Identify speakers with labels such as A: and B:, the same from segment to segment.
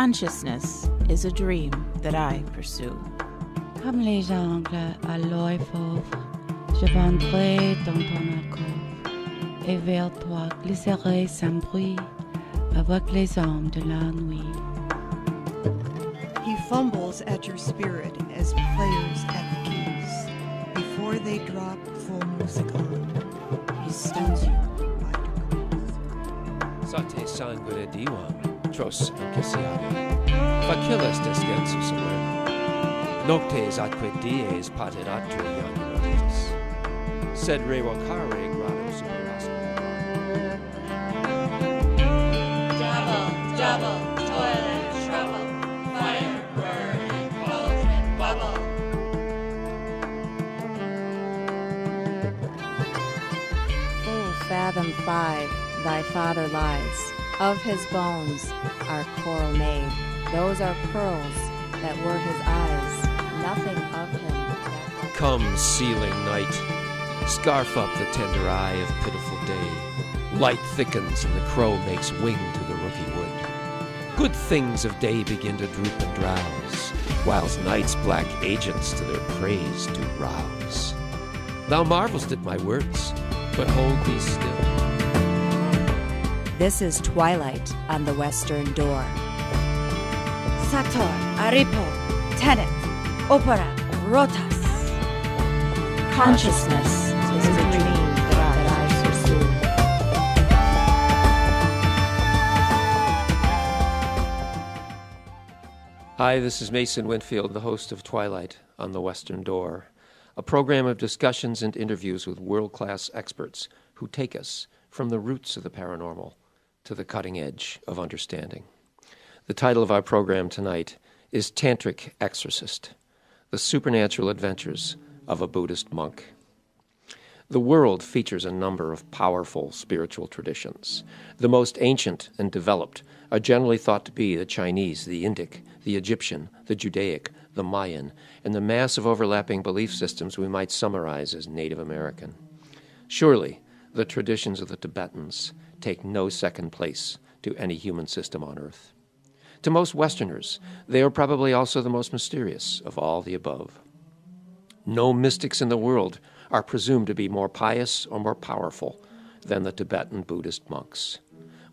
A: Consciousness is a dream that I pursue.
B: Comme les angles à l'œil fauve, je vendrai dans ton alcôve, et vers toi glisserai sans bruit, avec les hommes de la nuit.
C: He fumbles at your spirit as players at the keys. Before they drop full music on, he stuns you by degrees.
D: Sate sangue diwan, tros ankesiavi. Facilis descensus solemn. Noctes atque dies patet atru januatis. Sed revocare gradum superasum.
E: Double, toilet, trouble, fire, burning, cauldron, bubble.
F: Full fathom 5, thy father lies. Of his bones are coral made. Those are pearls that were his eyes. Nothing of him that...
D: Come, sealing night, scarf up the tender eye of pitiful day. Light thickens and the crow makes wing to the rooky wood. Good things of day begin to droop and drowse, whilst night's black agents to their praise do rouse. Thou marvelst at my words, but hold thee still.
F: This is Twilight on the Western Door.
B: Sator, Aripo, Tenet, Opera, Rotas.
A: Consciousness is a dream that I pursue.
D: Hi, this is Mason Winfield, the host of Twilight on the Western Door, a program of discussions and interviews with world-class experts who take us from the roots of the paranormal to the cutting edge of understanding. The title of our program tonight is Tantric Exorcist, the supernatural adventures of a Buddhist monk. The world features a number of powerful spiritual traditions. The most ancient and developed are generally thought to be the Chinese, the Indic, the Egyptian, the Judaic, the Mayan, and the massive overlapping belief systems we might summarize as Native American. Surely, the traditions of the Tibetans take no second place to any human system on earth. To most Westerners, they are probably also the most mysterious of all the above. No mystics in the world are presumed to be more pious or more powerful than the Tibetan Buddhist monks.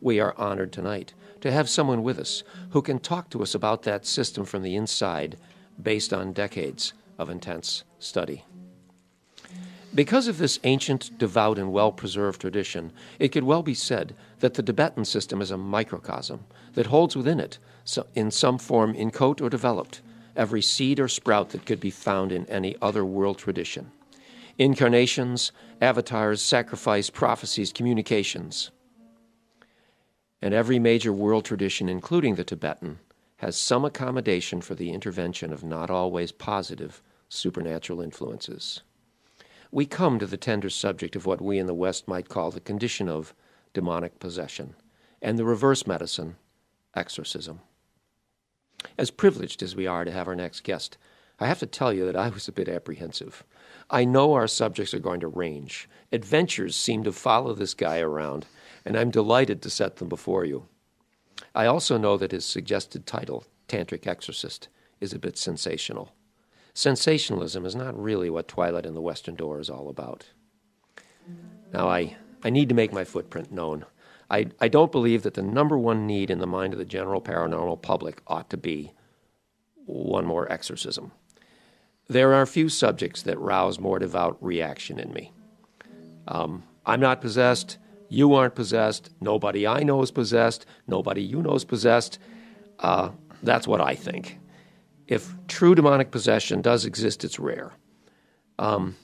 D: We are honored tonight to have someone with us who can talk to us about that system from the inside based on decades of intense study. Because of this ancient, devout, and well-preserved tradition, it could well be said that the Tibetan system is a microcosm that holds within it, in some form inchoate or developed, every seed or sprout that could be found in any other world tradition. Incarnations, avatars, sacrifice, prophecies, communications. And every major world tradition, including the Tibetan, has some accommodation for the intervention of not always positive supernatural influences. We come to the tender subject of what we in the West might call the condition of demonic possession, and the reverse medicine, exorcism. As privileged as we are to have our next guest, I have to tell you that I was a bit apprehensive. I know our subjects are going to range. Adventures seem to follow this guy around, and I'm delighted to set them before you. I also know that his suggested title, Tantric Exorcist, is a bit sensational. Sensationalism is not really what Twilight and the Western Door is all about. Now, I need to make my footprint known. I don't believe that the number one need in the mind of the general paranormal public ought to be one more exorcism. There are a few subjects that rouse more devout reaction in me. I'm not possessed. You aren't possessed. Nobody I know is possessed. Nobody you know is possessed. That's what I think. If true demonic possession does exist, it's rare. I'm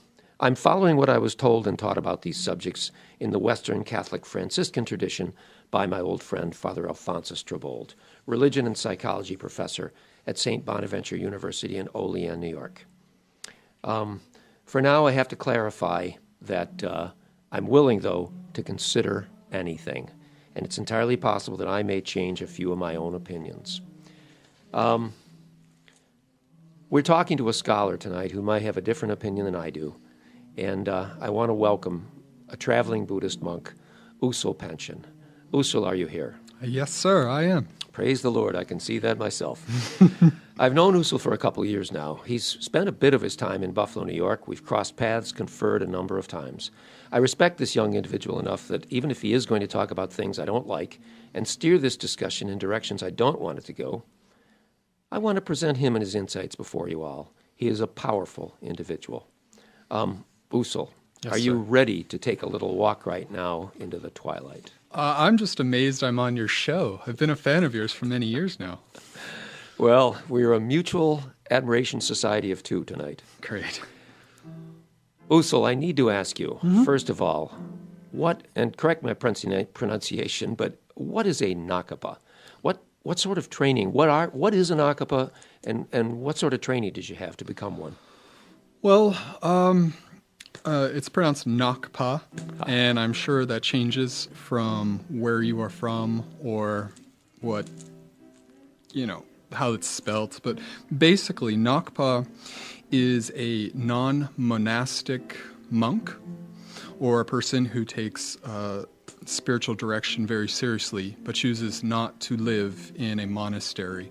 D: following what I was told and taught about these subjects in the Western Catholic Franciscan tradition by my old friend, Father Alphonsus Trabold, religion and psychology professor at St. Bonaventure University in Olean, New York. For now, I have to clarify that I'm willing, though, to consider anything, and it's entirely possible that I may change a few of my own opinions. We're talking to a scholar tonight who might have a different opinion than I do, and I want to welcome a traveling Buddhist monk, Usel Panchen. Usel, are you here?
G: Yes, sir, I am.
D: Praise the Lord, I can see that myself. I've known Usel for a couple of years now. He's spent a bit of his time in Buffalo, New York. We've crossed paths, conferred a number of times. I respect this young individual enough that even if he is going to talk about things I don't like and steer this discussion in directions I don't want it to go, I want to present him and his insights before you all. He is a powerful individual. Usel,
G: Yes,
D: are you
G: sir.
D: ready to take a little walk right now into the twilight?
G: I'm just amazed I'm on your show. I've been a fan of yours for many years now.
D: Well, we're a mutual admiration society of two tonight.
G: Great.
D: Usel, I need to ask you, first of all, what, and correct my pronunciation, but what is a nakapa? What sort of training, what is a nakapa, and what sort of training did you have to become one?
G: Well, it's pronounced Nakpa, and I'm sure that changes from where you are from or what, how it's spelt. But basically, Nakpa is a non-monastic monk or a person who takes spiritual direction very seriously but chooses not to live in a monastery.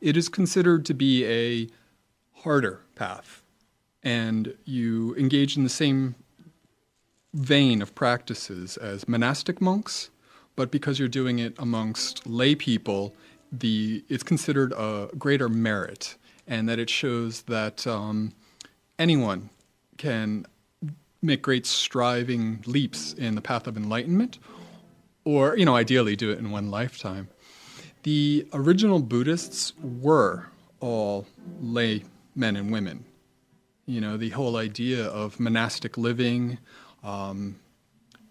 G: It is considered to be a harder path, and you engage in the same vein of practices as monastic monks, but because you're doing it amongst lay people, it's considered a greater merit, and that it shows that anyone can make great striving leaps in the path of enlightenment, or, ideally do it in one lifetime. The original Buddhists were all lay men and women. The whole idea of monastic living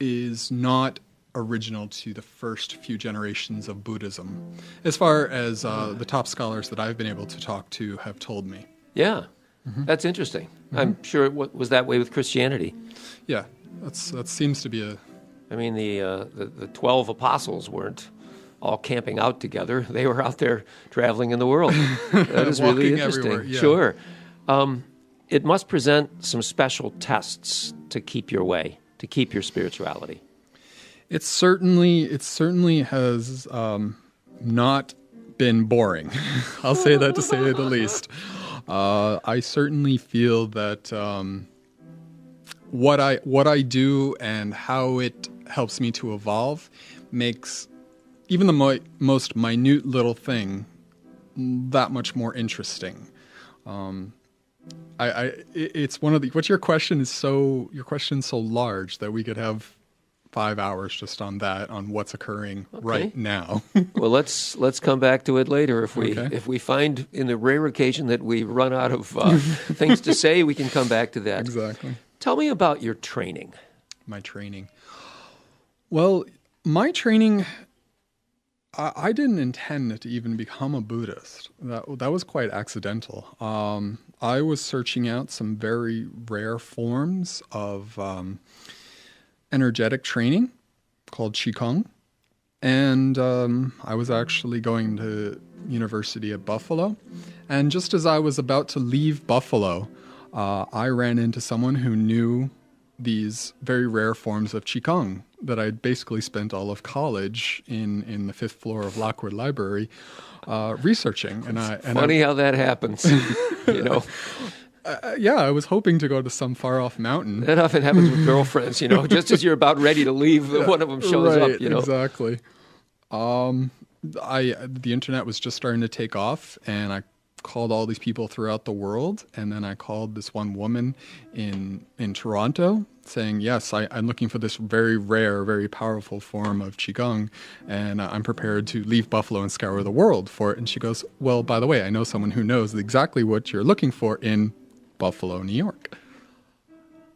G: is not original to the first few generations of Buddhism, as far as the top scholars that I've been able to talk to have told me.
D: Yeah, that's interesting. I'm sure it was that way with Christianity.
G: Yeah, that seems to be a...
D: I mean, the 12 apostles weren't all camping out together. They were out there traveling in the world. That is really
G: Walking
D: interesting.
G: everywhere, yeah.
D: Sure. It must present some special tests to keep your way, to keep your spirituality.
G: It certainly has not been boring. I'll say that to say the least. I certainly feel that what I do and how it helps me to evolve makes even the most minute little thing that much more interesting. It's one of the. What's your question? Your question's so large that we could have 5 hours just on that, on what's occurring right now.
D: Well, let's come back to it later. If we find in the rare occasion that we run out of things to say, we can come back to that.
G: Exactly.
D: Tell me about your training.
G: My training. Well, my training, I didn't intend to even become a Buddhist. That was quite accidental. I was searching out some very rare forms of energetic training called Qigong. And I was actually going to university at Buffalo. And just as I was about to leave Buffalo, I ran into someone who knew these very rare forms of Qigong that I'd basically spent all of college in the 5th floor of Lockwood Library researching.
D: Funny how that happens,
G: Yeah, I was hoping to go to some far-off mountain.
D: That often happens with girlfriends, just as you're about ready to leave, one of them shows up,
G: Exactly. The internet was just starting to take off, and I called all these people throughout the world, and then I called this one woman in Toronto saying, yes, I'm looking for this very rare, very powerful form of Qigong, and I'm prepared to leave Buffalo and scour the world for it. And she goes, well, by the way, I know someone who knows exactly what you're looking for in Buffalo, New York.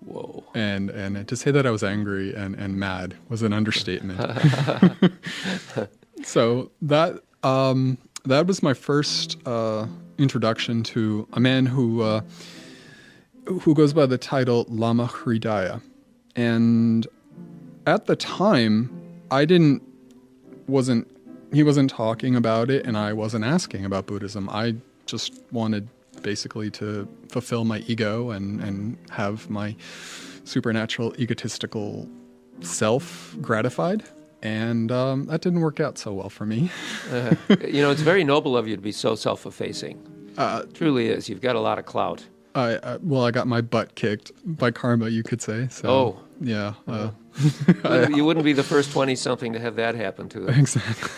D: Whoa.
G: And to say that I was angry and mad was an understatement. So that was my first introduction to a man who goes by the title Llama Creed. And at the time, he wasn't talking about it, and I wasn't asking about Buddhism. I just wanted basically to fulfill my ego and have my supernatural egotistical self gratified. And that didn't work out so well for me.
D: It's very noble of you to be so self-effacing. Truly is. You've got a lot of clout.
G: I got my butt kicked by karma, you could say. So,
D: oh.
G: Yeah.
D: You wouldn't be the first 20-something to have that happen to them.
G: Exactly.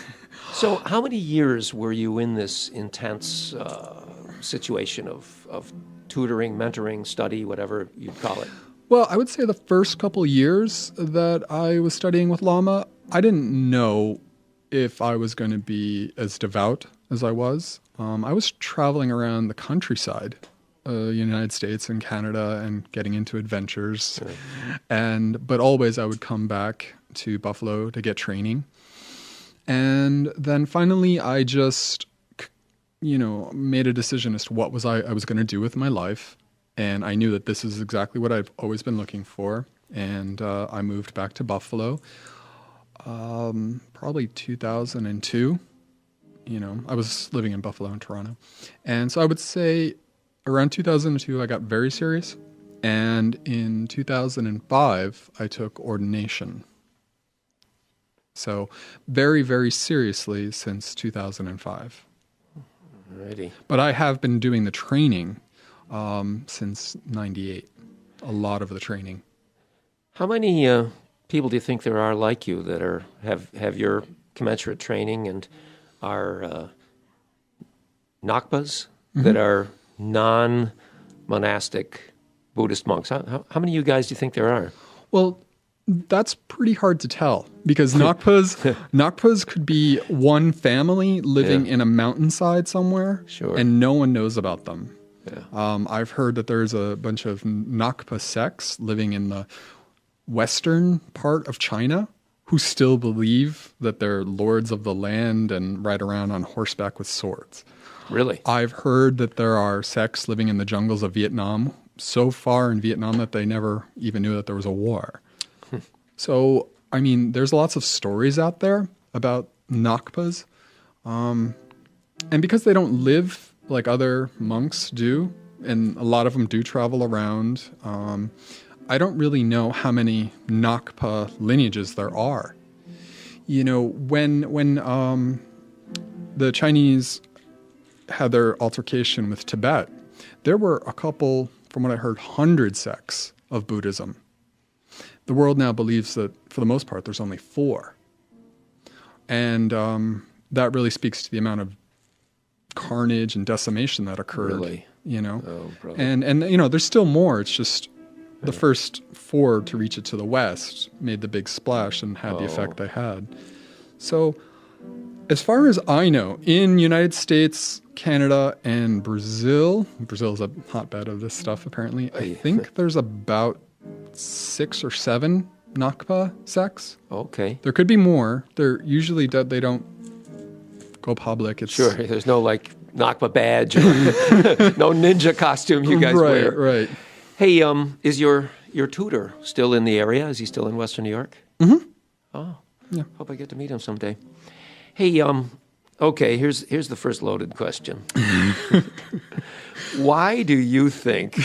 D: So how many years were you in this intense situation of tutoring, mentoring, study, whatever you'd call it?
G: Well, I would say the first couple years that I was studying with Llama, I didn't know if I was going to be as devout as I was. I was traveling around the countryside, United States and Canada, and getting into adventures. Sure. But always I would come back to Buffalo to get training. And then finally I just, made a decision as to what I was going to do with my life. And I knew that this is exactly what I've always been looking for. And I moved back to Buffalo, probably 2002. I was living in Buffalo and Toronto. And so I would say around 2002, I got very serious. And in 2005, I took ordination. So very, very seriously since 2005.
D: Alrighty.
G: But I have been doing the training since 98, a lot of the training.
D: How many people do you think there are like you that have your commensurate training and are Noktas that are non-monastic Buddhist monks? How many of you guys do you think there are?
G: Well, that's pretty hard to tell because Noktas could be one family living in a mountainside somewhere, and no one knows about them. Yeah. I've heard that there's a bunch of Nakpa sects living in the western part of China who still believe that they're lords of the land and ride around on horseback with swords.
D: Really?
G: I've heard that there are sects living in the jungles of Vietnam, so far in Vietnam that they never even knew that there was a war. So, I mean, there's lots of stories out there about Nakpas. And because they don't live like other monks do, and a lot of them do travel around, I don't really know how many Nakpa lineages there are. When the Chinese had their altercation with Tibet, there were a couple, from what I heard, 100 sects of Buddhism. The world now believes that, for the most part, there's only 4. And that really speaks to the amount of carnage and decimation that occurred.
D: Really? Oh, brother.
G: And there's still more. It's just the first 4 to reach it to the west made the big splash and had the effect they had. So, as far as I know, in United States, Canada, and Brazil is a hotbed of this stuff apparently, I think there's about 6 or 7 Nakpa sects. Okay. There could be more. They're usually they don't go public.
D: Sure, there's no Nakpa badge or no ninja costume you guys wear.
G: Right.
D: Hey, is your tutor still in the area? Is he still in Western New York?
G: Mm-hmm.
D: Oh,
G: yeah.
D: Hope I get to meet him someday. Hey, okay, here's the first loaded question. Why do you think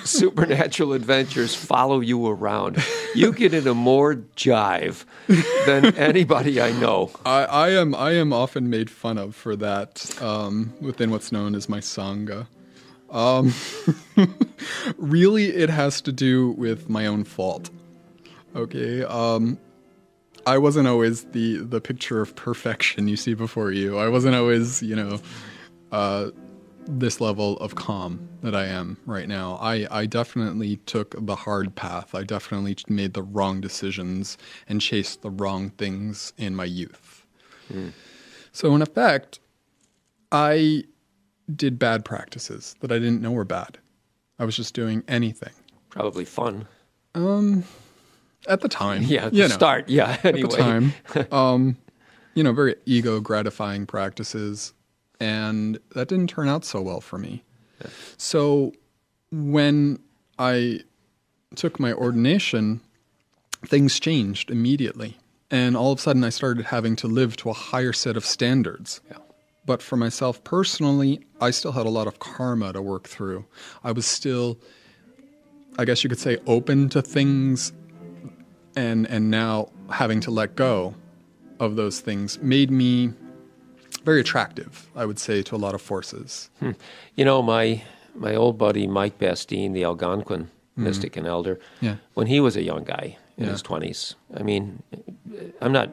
D: supernatural adventures follow you around? You get into more jive than anybody I know.
G: I am often made fun of for that within what's known as my Sangha. Really, it has to do with my own fault. Okay, I wasn't always the picture of perfection you see before you. I wasn't always, this level of calm that I am right now. I definitely took the hard path. I definitely made the wrong decisions and chased the wrong things in my youth. So in effect, I did bad practices that I didn't know were bad. I was just doing anything.
D: Probably fun.
G: At the time.
D: Yeah, at the start. Yeah, anyway.
G: At the time. Very ego-gratifying practices. And that didn't turn out so well for me. Yeah. So when I took my ordination, things changed immediately. And all of a sudden I started having to live to a higher set of standards. Yeah. But for myself personally, I still had a lot of karma to work through. I was still, I guess you could say, open to things and now having to let go of those things made me very attractive, I would say, to a lot of forces.
D: You know, my old buddy Mike Bastien, the Algonquin mystic and elder, when he was a young guy in his 20s, I mean, I'm not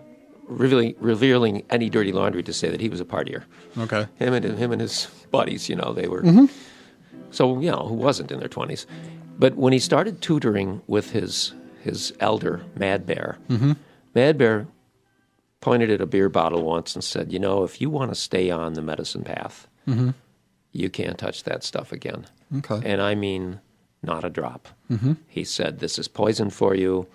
D: really revealing any dirty laundry to say that he was a partier.
G: Okay.
D: Him and his buddies, you know, they were... So, you know, who wasn't in their 20s? But when he started tutoring with his elder, Mad Bear, Mad Bear pointed at a beer bottle once and said, you know, if you want to stay on the medicine path, you can't touch that stuff again.
G: Okay.
D: And I mean, not a drop. He said, this is poison for you.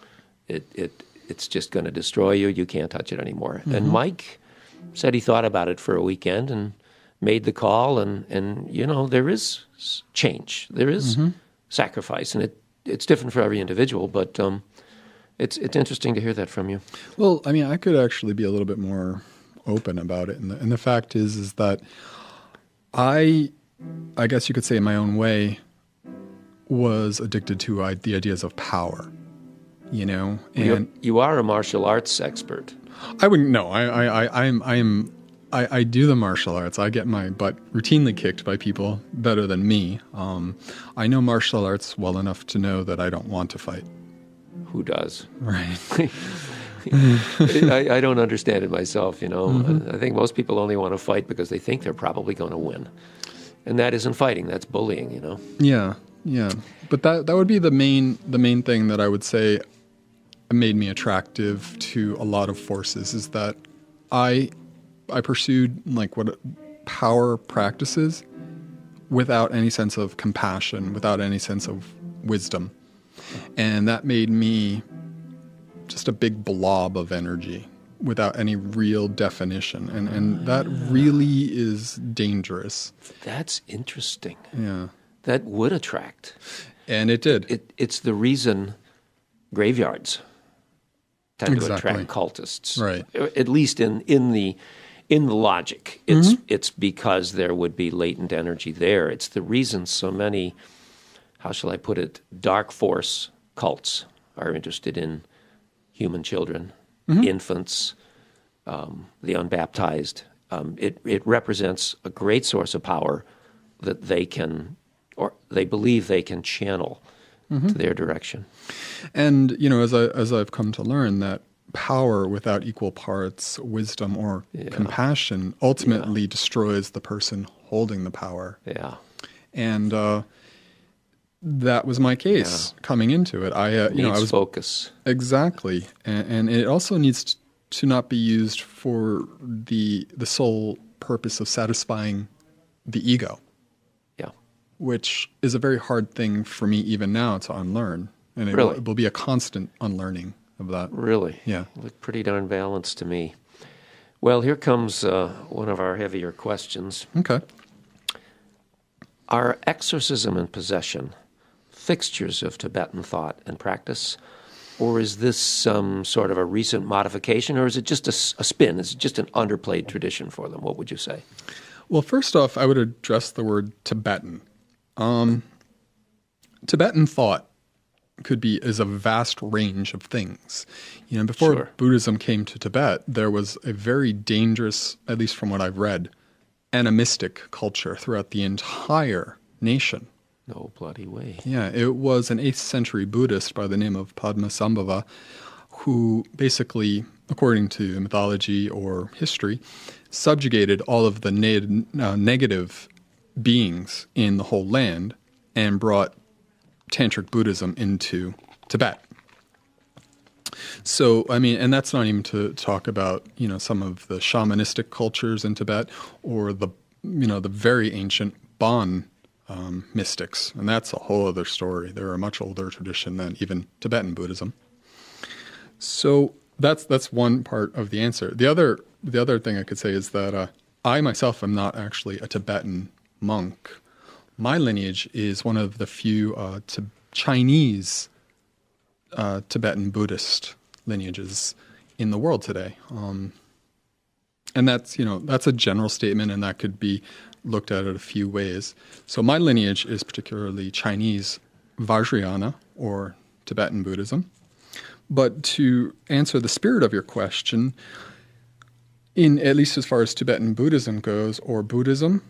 D: It's just going to destroy you. You can't touch it anymore. And Mike said he thought about it for a weekend and made the call, and you know, there is change. There is sacrifice, and it's different for every individual, but it's interesting to hear that from you.
G: Well, I mean, I could actually be a little bit more open about it, and the fact is that I guess you could say in my own way, was addicted to the ideas of power, you know? And
D: you are a martial arts expert.
G: I wouldn't, no, I do the martial arts. I get my butt routinely kicked by people better than me. I know martial arts well enough to know that I don't want to fight.
D: Who does?
G: Right.
D: I don't understand it myself, you know. I think most people only want to fight because they think they're probably going to win. And that isn't fighting, that's bullying, you know.
G: Yeah. But that would be the main thing that I would say made me attractive to a lot of forces, is that I pursued like what power practices without any sense of compassion, without any sense of wisdom. And that made me just a big blob of energy without any real definition. And that really is dangerous.
D: That's interesting.
G: Yeah.
D: That would attract.
G: And it did.
D: It's the reason graveyards tend to attract cultists.
G: Right.
D: At least in the logic. It's because there would be latent energy there. It's the reason so many, how shall I put it, dark force cults are interested in human children, infants, the unbaptized. It represents a great source of power that they can, or they believe they can channel to their direction.
G: And, you know, as I've come to learn, that power without equal parts wisdom or compassion ultimately destroys the person holding the power. Yeah. And that was my case coming into it. I was
D: focus.
G: Exactly. And it also needs to not be used for the sole purpose of satisfying the ego. Yeah. Which is a very hard thing for me even now to unlearn. And it will be a constant unlearning of that.
D: Really?
G: Yeah.
D: Look pretty darn balanced to me. Well, here comes one of our heavier questions.
G: Okay.
D: Are exorcism and possession fixtures of Tibetan thought and practice, or is this some sort of a recent modification, or is it just a spin? Is it just an underplayed tradition for them? What would you say?
G: Well, first off, I would address the word Tibetan. Tibetan thought is a vast range of things. You know, before Buddhism came to Tibet, there was a very dangerous, at least from what I've read, animistic culture throughout the entire nation.
D: No bloody way.
G: Yeah, it was an 8th century Buddhist by the name of Padmasambhava who basically, according to mythology or history, subjugated all of the negative beings in the whole land and brought Tantric Buddhism into Tibet. So, I mean, and that's not even to talk about, you know, some of the shamanistic cultures in Tibet or the very ancient Bon mystics. And that's a whole other story. They're a much older tradition than even Tibetan Buddhism. So that's one part of the answer. The other thing I could say is that I myself am not actually a Tibetan monk. My lineage is one of the few Chinese Tibetan Buddhist lineages in the world today. And that's a general statement, and that could be looked at it a few ways. So my lineage is particularly Chinese Vajrayana, or Tibetan Buddhism. But to answer the spirit of your question, at least as far as Tibetan Buddhism goes, or Buddhism,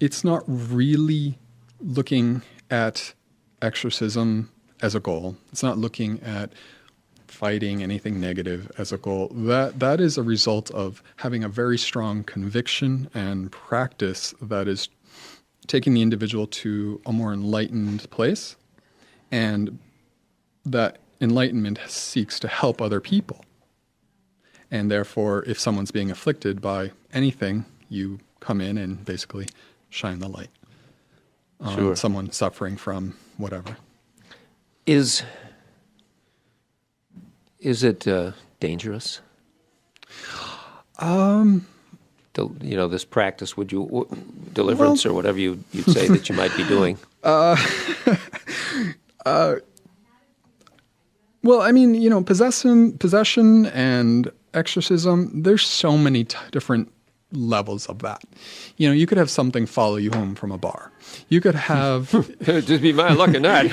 G: it's not really looking at exorcism as a goal. It's not looking at fighting anything negative as a goal. That is a result of having a very strong conviction and practice that is taking the individual to a more enlightened place, and that enlightenment seeks to help other people. And therefore, if someone's being afflicted by anything, you come in and basically shine the light on
D: Sure.
G: someone suffering from whatever.
D: Is it dangerous? This practice, deliverance or whatever you'd say that you might be doing.
G: Well, I mean, possession and exorcism, there's so many different levels of that. You could have something follow you home from a bar. You could have...
D: Just be my luck or not.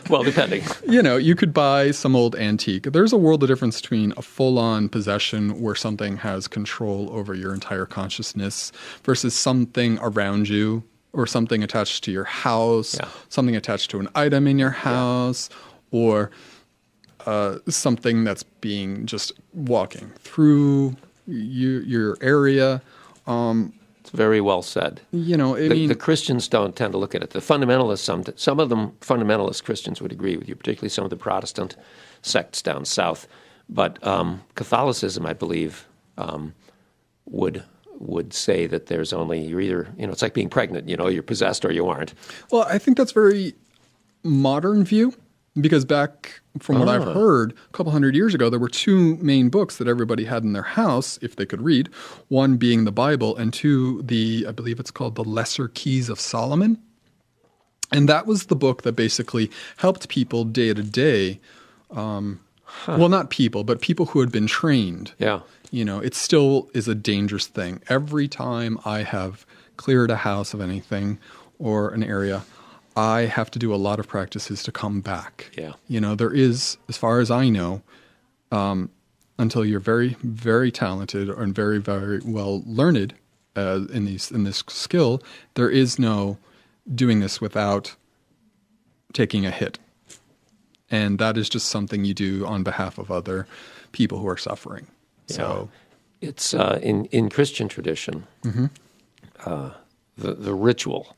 D: Well, depending.
G: You could buy some old antique. There's a world of difference between a full-on possession where something has control over your entire consciousness versus something around you or something attached to your house, something attached to an item in your house, or something that's being just walking through your area.
D: It's very well said. The Christians don't tend to look at it. The fundamentalists, some of them fundamentalist Christians would agree with you, particularly some of the Protestant sects down south. But Catholicism, I believe, would say that there's only, you're either, it's like being pregnant, you're possessed or you aren't.
G: Well, I think that's very modern view, because back from what I've heard, a couple hundred years ago, there were two main books that everybody had in their house, if they could read, one being the Bible, and two, I believe it's called the Lesser Keys of Solomon. And that was the book that basically helped people day to day. Well, not people, but people who had been trained.
D: Yeah.
G: It still is a dangerous thing. Every time I have cleared a house of anything or an area, I have to do a lot of practices to come back.
D: Yeah.
G: There is, as far as I know, until you're very, very talented and very, very well learned in this skill, there is no doing this without taking a hit. And that is just something you do on behalf of other people who are suffering.
D: Yeah.
G: So
D: it's in Christian tradition, the ritual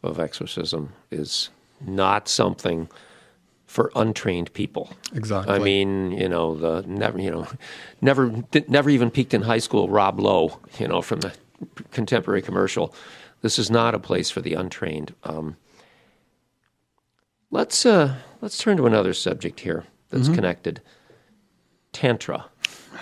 D: of exorcism is not something for untrained people.
G: Exactly.
D: I mean, never even peaked in high school Rob Lowe, from the contemporary commercial. This is not a place for the untrained. Let's turn to another subject here that's connected. Tantra.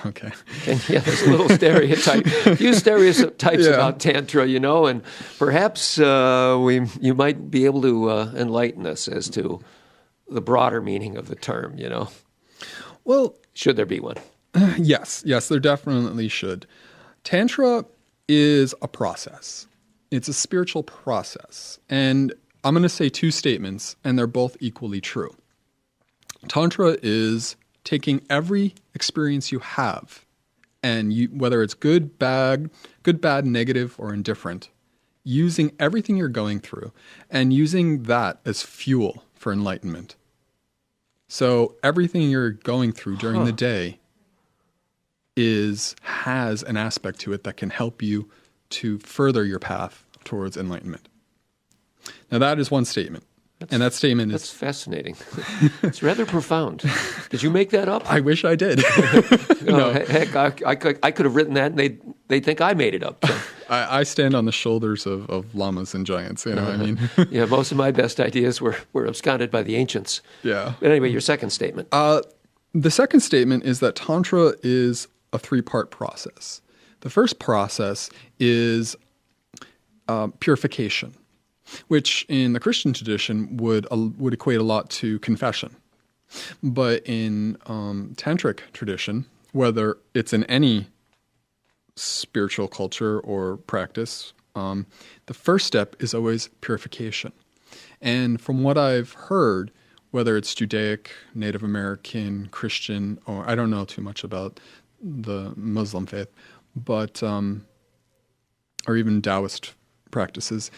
G: Okay.
D: And there's a few stereotypes about Tantra, and perhaps you might be able to enlighten us as to the broader meaning of the term,
G: Well,
D: should there be one?
G: Yes, there definitely should. Tantra is a process. It's a spiritual process. And I'm going to say two statements, and they're both equally true. Tantra is taking every experience you have, and whether it's good, bad, negative, or indifferent, using everything you're going through and using that as fuel for enlightenment. So everything you're going through during the day has an aspect to it that can help you to further your path towards enlightenment. Now that is one statement. And that statement
D: That's fascinating. It's rather profound. Did you make that up?
G: I wish I did.
D: No. Heck, I could have written that, and they'd think I made it up. So.
G: I stand on the shoulders of llamas and giants, what I mean?
D: Yeah, most of my best ideas were absconded by the ancients.
G: Yeah.
D: But anyway, your second statement.
G: The second statement is that Tantra is a three-part process. The first process is purification, which in the Christian tradition would equate a lot to confession. But in Tantric tradition, whether it's in any spiritual culture or practice, the first step is always purification. And from what I've heard, whether it's Judaic, Native American, Christian, or I don't know too much about the Muslim faith, but or even Taoist practices,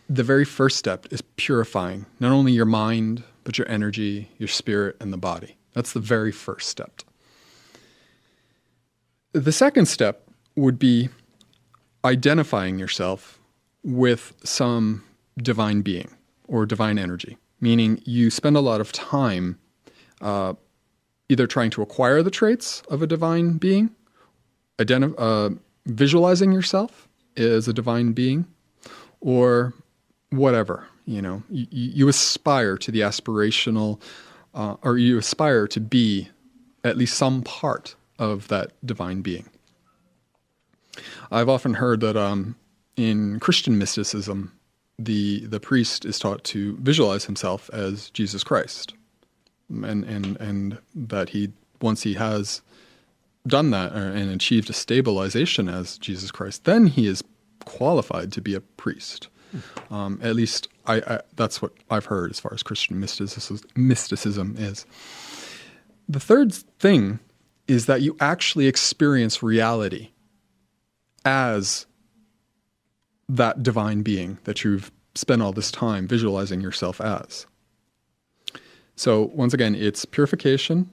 G: the very first step is purifying not only your mind, but your energy, your spirit, and the body. That's the very first step. The second step would be identifying yourself with some divine being or divine energy, meaning you spend a lot of time either trying to acquire the traits of a divine being, visualizing yourself as a divine being, or whatever. You aspire to the aspirational, or you aspire to be at least some part of that divine being. I've often heard that in Christian mysticism, the priest is taught to visualize himself as Jesus Christ, and that once he has done that and achieved a stabilization as Jesus Christ, then he is qualified to be a priest. At least that's what I've heard as far as Christian mysticism is. The third thing is that you actually experience reality as that divine being that you've spent all this time visualizing yourself as. So once again, it's purification,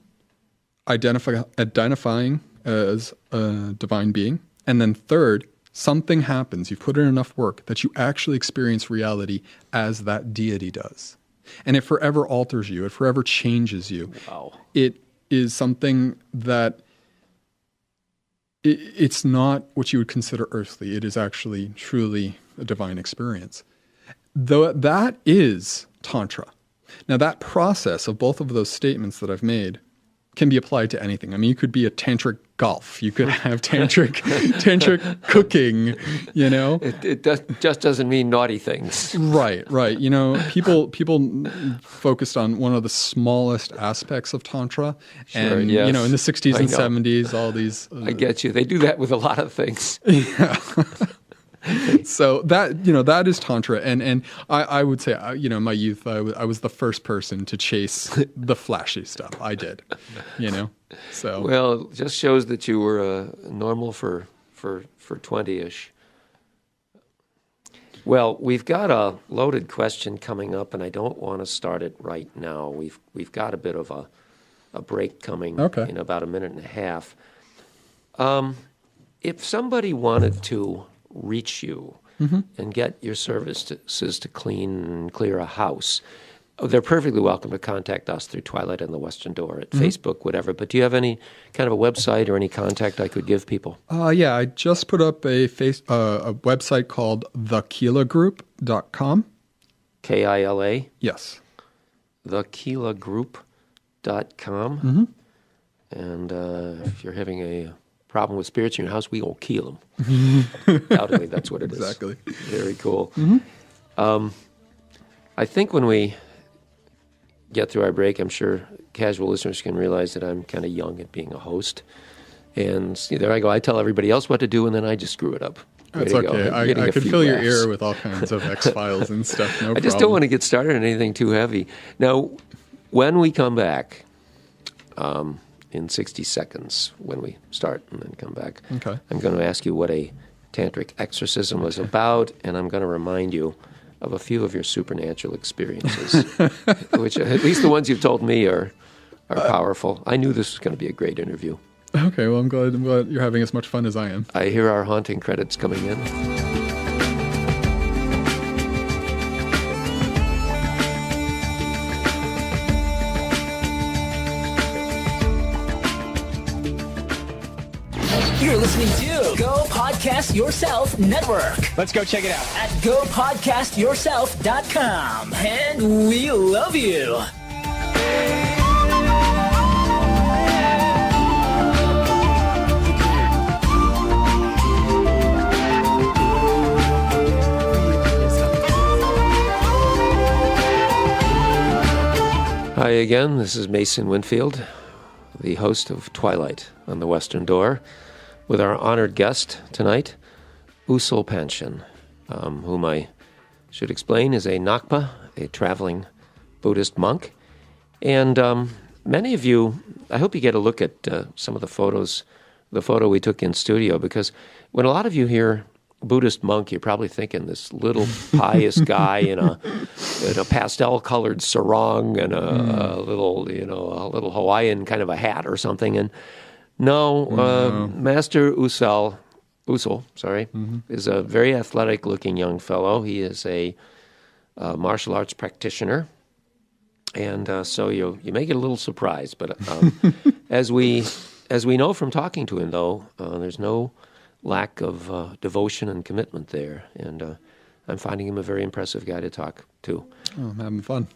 G: identifying as a divine being, and then third, something happens. You've put in enough work that you actually experience reality as that deity does. And it forever alters you. It forever changes you.
D: Wow.
G: It is something that it's not what you would consider earthly. It is actually truly a divine experience. Though that is Tantra. Now that process of both of those statements that I've made can be applied to anything. I mean, you could be a tantric golf. You could have tantric cooking,
D: It just doesn't mean naughty things.
G: Right. People focused on one of the smallest aspects of Tantra.
D: Sure,
G: and,
D: yes.
G: in the 60s and 70s, all these...
D: I get you. They do that with a lot of things.
G: Yeah. So that is Tantra. And I would say, in my youth, I was the first person to chase the flashy stuff. I did, so.
D: Well, it just shows that you were normal for 20-ish. Well, we've got a loaded question coming up, and I don't want to start it right now. We've got a bit of a break coming in about a minute and a half. If somebody wanted to reach you and get your services to clean and clear a house, they're perfectly welcome to contact us through Twilight on the Western Door at Facebook, whatever. But do you have any kind of a website or any contact I could give people?
G: Yeah, I just put up a website called thekilagroup.com.
D: KILA?
G: Yes.
D: Thekilagroup.com. And if you're having a problem with spirits in your house, we will kill them. Undoubtedly, that's what it is.
G: Exactly.
D: Very cool. I think when we get through our break, I'm sure casual listeners can realize that I'm kind of young at being a host. And there I go. I tell everybody else what to do, and then I just screw it up.
G: That's okay. I could fill your ear with all kinds of X-Files and stuff. No problem.
D: I just don't want to get started on anything too heavy. Now, when we come back, in 60 seconds when we start and then come back.
G: Okay.
D: I'm going to ask you what a Tantric Exorcism was about, and I'm going to remind you of a few of your supernatural experiences, which at least the ones you've told me are powerful. I knew this was going to be a great interview.
G: Okay, well, I'm glad you're having as much fun as I am.
D: I hear our haunting credits coming in.
H: You're listening to Go Podcast Yourself Network.
I: Let's go check it out
H: at gopodcastyourself.com. And we love you.
D: Hi again, this is Mason Winfield, the host of Twilight on the Western Door, with our honored guest tonight, Usel Panchen, whom I should explain is a Nakpa, a traveling Buddhist monk. And many of you, I hope you get a look at some of the photos the photo we took in studio, because when a lot of you hear Buddhist monk, you're probably thinking this little pious guy in a pastel-colored sarong and a little Hawaiian kind of a hat or something. And no, Master Usel, is a very athletic-looking young fellow. He is a martial arts practitioner, and so you may get a little surprised. But as we know from talking to him, though, there's no lack of devotion and commitment there, and I'm finding him a very impressive guy to talk to.
G: Oh, I'm having fun.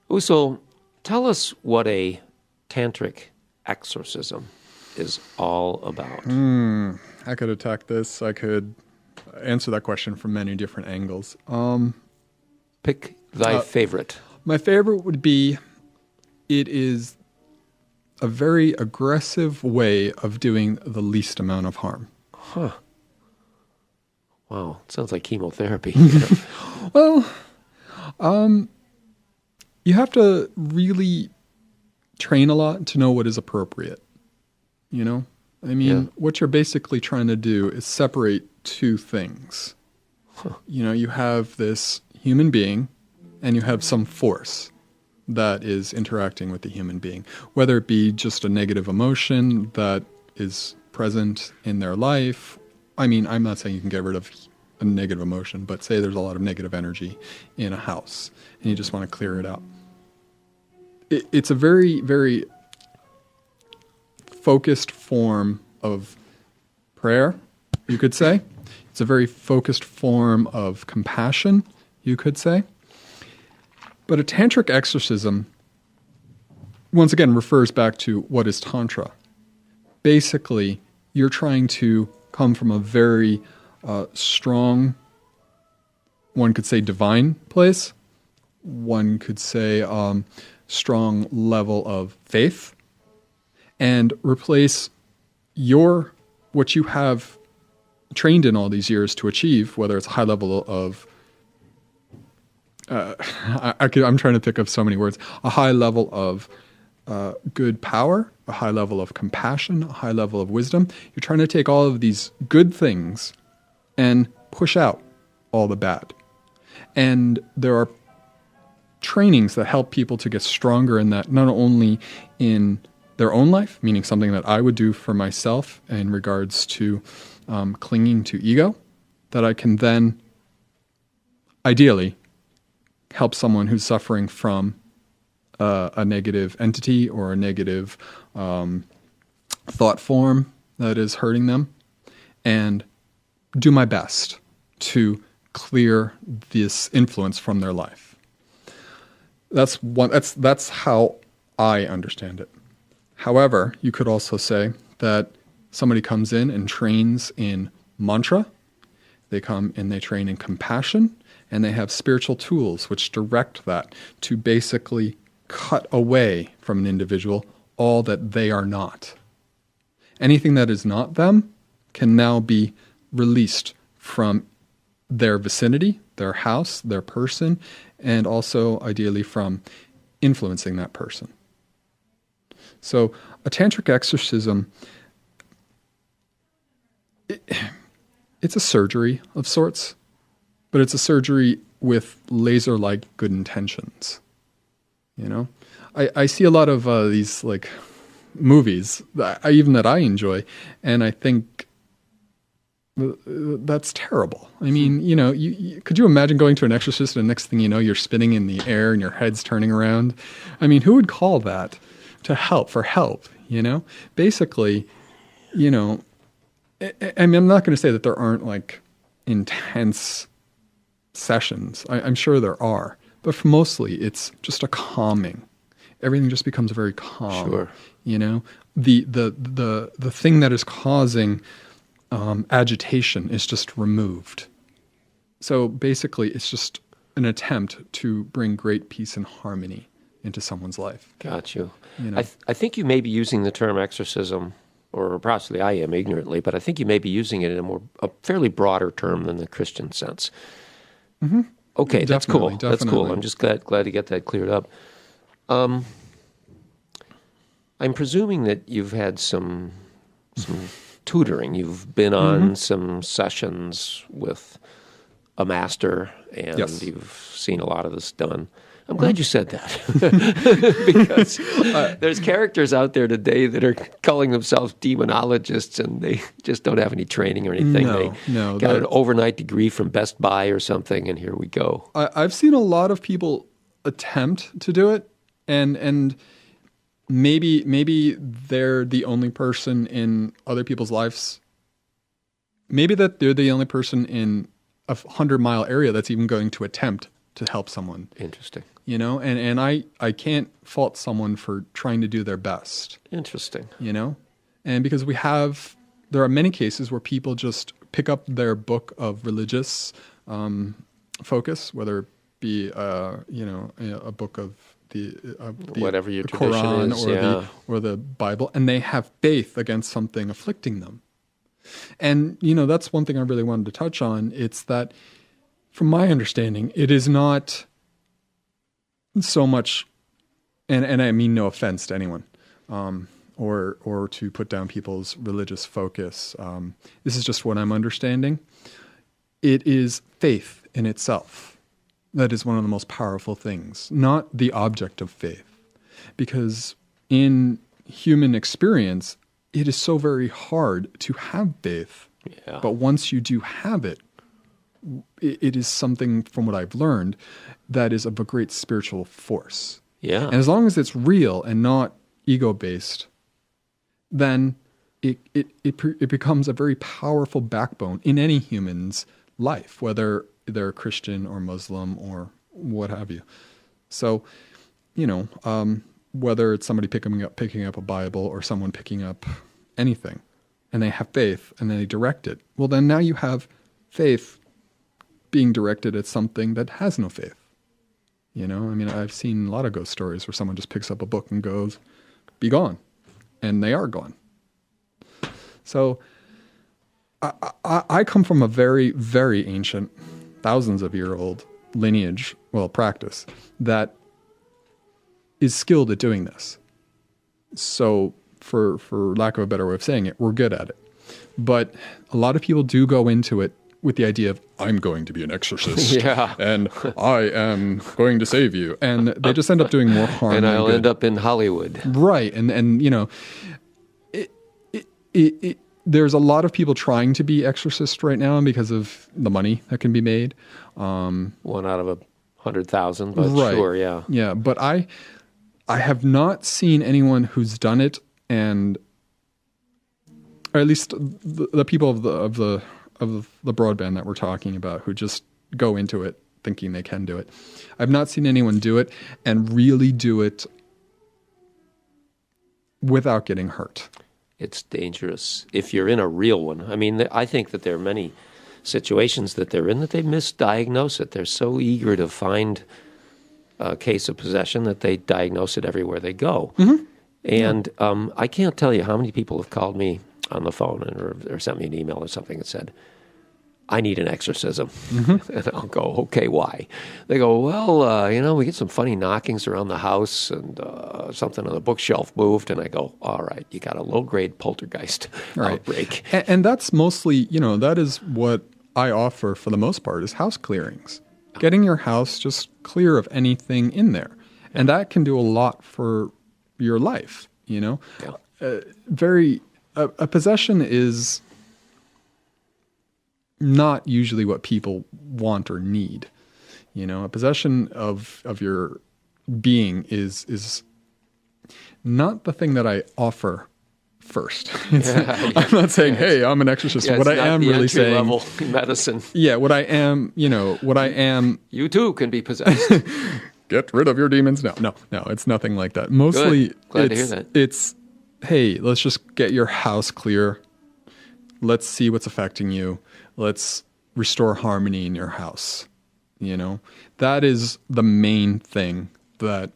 D: Usel, tell us what a Tantric exorcism is all about.
G: I could attack this. I could answer that question from many different angles.
D: Pick thy favorite.
G: My favorite would be, it is a very aggressive way of doing the least amount of harm.
D: Huh. Wow, sounds like chemotherapy.
G: Well, you have to really train a lot to know what is appropriate. You know? I mean, what you're basically trying to do is separate two things. Huh. You know, you have this human being and you have some force that is interacting with the human being, whether it be just a negative emotion that is present in their life. I mean, I'm not saying you can get rid of a negative emotion, but say there's a lot of negative energy in a house and you just want to clear it out. It's a very, very focused form of prayer, you could say. It's a very focused form of compassion, you could say. But a tantric exorcism, once again, refers back to what is Tantra. Basically, you're trying to come from a very strong, one could say divine place. One could say strong level of faith. And replace what you have trained in all these years to achieve, whether it's a high level of, I'm trying to pick up so many words, a high level of good power, a high level of compassion, a high level of wisdom. You're trying to take all of these good things and push out all the bad. And there are trainings that help people to get stronger in that, not only in their own life, meaning something that I would do for myself in regards to clinging to ego, that I can then ideally help someone who's suffering from a negative entity or a negative thought form that is hurting them, and do my best to clear this influence from their life. That's how I understand it. However, you could also say that somebody comes in and trains in mantra, they come and they train in compassion, and they have spiritual tools which direct that to basically cut away from an individual all that they are not. Anything that is not them can now be released from their vicinity, their house, their person, and also ideally from influencing that person. So a tantric exorcism, it's a surgery of sorts, but it's a surgery with laser-like good intentions. You know, I see a lot of these like movies that I enjoy, and I think that's terrible. I mean, you know, could you imagine going to an exorcist and the next thing you know, you're spinning in the air and your head's turning around? I mean, who would call that for help, you know? Basically, you know, I mean, I'm not going to say that there aren't like intense sessions. I'm sure there are, but for mostly it's just a calming. Everything just becomes very calm.
D: Sure.
G: You know, the thing that is causing agitation is just removed. So basically, it's just an attempt to bring great peace and harmony into someone's life.
D: Got you.
G: You know?
D: I think you may be using the term exorcism, or possibly I am ignorantly, but I think you may be using it in a fairly broader term than the Christian sense.
G: Mm-hmm.
D: Okay, that's cool.
G: Definitely.
D: That's cool. I'm just glad to get that cleared up. I'm presuming that you've had some tutoring. You've been on some sessions with a master, and you've seen a lot of this done. I'm glad you said that because there's characters out there today that are calling themselves demonologists, and they just don't have any training or anything.
G: No,
D: got an overnight degree from Best Buy or something, and here we go.
G: I've seen a lot of people attempt to do it, and maybe they're the only person in other people's lives. Maybe that they're the only person in a 100-mile area that's even going to attempt to help someone.
D: Interesting.
G: You know, and I can't fault someone for trying to do their best.
D: Interesting.
G: You know, and because there are many cases where people just pick up their book of religious focus, whether it be a book of the
D: whatever your
G: Quran
D: is,
G: or the Bible, and they have faith against something afflicting them. And you know, that's one thing I really wanted to touch on. It's that, from my understanding, it is not so much, and I mean no offense to anyone, or to put down people's religious focus. This is just what I'm understanding. It is faith in itself that is one of the most powerful things, not the object of faith. Because in human experience, it is so very hard to have faith.
D: Yeah.
G: But once you do have it, it is something, from what I've learned, that is of a great spiritual force.
D: Yeah.
G: And as long as it's real and not ego-based, then it becomes a very powerful backbone in any human's life, whether they're Christian or Muslim or what have you. So, you know, whether it's somebody picking up a Bible or someone picking up anything, and they have faith and then they direct it, well, then now you have faith being directed at something that has no faith. You know, I mean, I've seen a lot of ghost stories where someone just picks up a book and goes, "Be gone," and they are gone. So I come from a very, very ancient, thousands of year old lineage, practice that is skilled at doing this. So for lack of a better way of saying it, we're good at it. But a lot of people do go into it with the idea of, I'm going to be an exorcist, and I am going to save you. And they just end up doing more harm
D: and
G: than
D: I'll
G: good.
D: end up in Hollywood.
G: Right. And you know, there's a lot of people trying to be exorcists right now because of the money that can be made.
D: 1 out of 100,000, but
G: right.
D: sure, yeah.
G: Yeah, but I have not seen anyone who's done it, and or at least the people of the broadband that we're talking about who just go into it thinking they can do it. I've not seen anyone do it and really do it without getting hurt.
D: It's dangerous if you're in a real one. I mean, I think that there are many situations that they're in that they misdiagnose it. They're so eager to find a case of possession that they diagnose it everywhere they go. Mm-hmm. And I can't tell you how many people have called me on the phone or sent me an email or something that said, I need an exorcism. Mm-hmm. And I'll go, okay, why? They go, well, we get some funny knockings around the house and something on the bookshelf moved. And I go, all right, you got a low-grade poltergeist outbreak.
G: And that's mostly, that is what I offer for the most part is house clearings. Getting your house just clear of anything in there. And that can do a lot for your life, Yeah. A possession is not usually what people want or need. A possession of your being is not the thing that I offer first. I'm not saying, hey, I'm an exorcist.
D: Yeah,
G: what I am really saying,
D: level medicine.
G: Yeah, what I am.
D: You too can be possessed.
G: Get rid of your demons. No, it's nothing like that. Mostly,
D: good. Glad to hear that.
G: It's, hey, let's just get your house clear. Let's see what's affecting you. Let's restore harmony in your house. That is the main thing that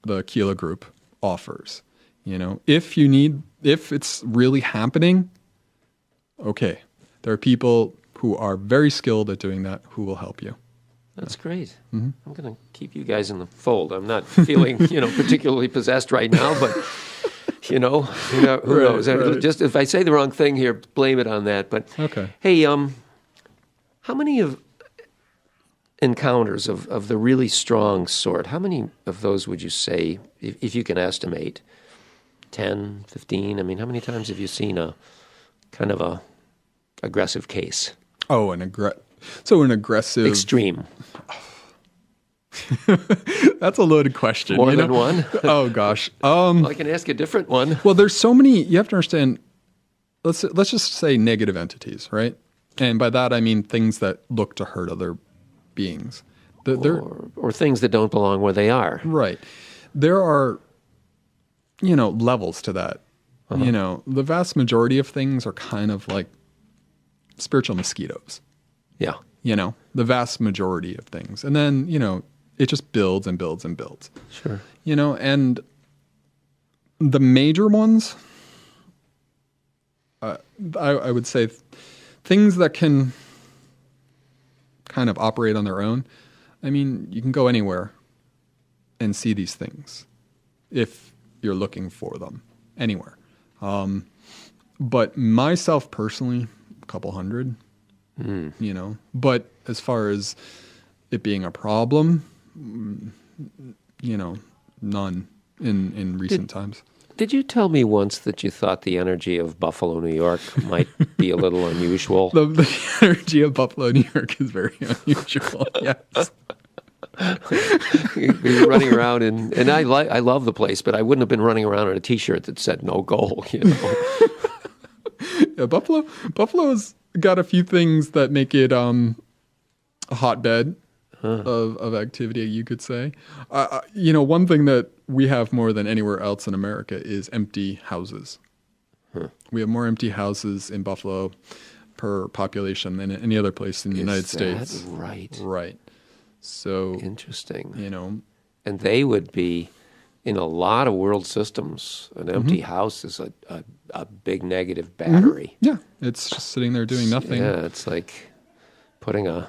G: the Keela group offers. If it's really happening, okay, there are people who are very skilled at doing that who will help you.
D: That's great.
G: Mm-hmm.
D: I'm going to keep you guys in the fold. I'm not feeling, particularly possessed right now, but Who knows?
G: Right.
D: Just if I say the wrong thing here, blame it on that. But
G: Okay.
D: hey, how many encounters of the really strong sort, how many of those would you say, if you can estimate, 10, 15? I mean, how many times have you seen a kind of a aggressive case?
G: Oh, an aggressive...
D: Extreme.
G: That's a loaded question.
D: More than one?
G: Oh, gosh.
D: Well, I can ask a different one.
G: Well, there's so many... You have to understand... Let's just say negative entities, right? And by that, I mean things that look to hurt other beings.
D: Or things that don't belong where they are.
G: Right. There are, levels to that. The vast majority of things are kind of like spiritual mosquitoes.
D: Yeah.
G: The vast majority of things. And then, it just builds and builds and builds.
D: Sure.
G: And the major ones, I would say things that can kind of operate on their own. I mean, you can go anywhere and see these things if you're looking for them anywhere. But myself personally, a couple hundred, but as far as it being a problem, none in recent times.
D: Did you tell me once that you thought the energy of Buffalo, New York might be a little unusual?
G: The energy of Buffalo, New York is very unusual, yes.
D: You're running around, and I love the place, but I wouldn't have been running around in a T-shirt that said "No goal."
G: Yeah, Buffalo's got a few things that make it a hotbed of activity, you could say. One thing that we have more than anywhere else in America is empty houses. We have more empty houses in Buffalo per population than any other place in the United States.
D: Right?
G: Right. So
D: interesting.
G: And
D: they would be in a lot of world systems. An empty house is a big negative battery.
G: Yeah, it's just sitting there doing nothing.
D: Yeah, it's like putting a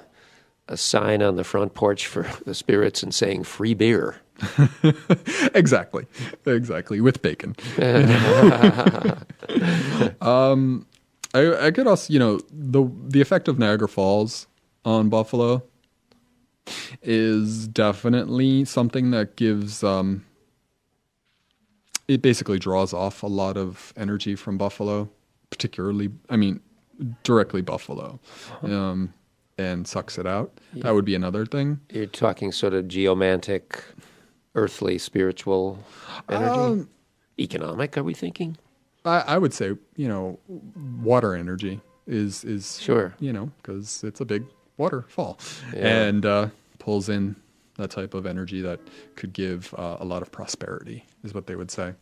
D: sign on the front porch for the spirits and saying free beer.
G: Exactly, with bacon. I could also, the effect of Niagara Falls on Buffalo is definitely something that gives, it basically draws off a lot of energy from Buffalo, directly Buffalo, and sucks it out. Yeah. That would be another thing.
D: You're talking sort of geomantic, earthly, spiritual energy? Economic, are we thinking?
G: I would say, water energy is
D: sure,
G: because it's a big waterfall,
D: yeah.
G: And pulls in that type of energy that could give a lot of prosperity, is what they would say.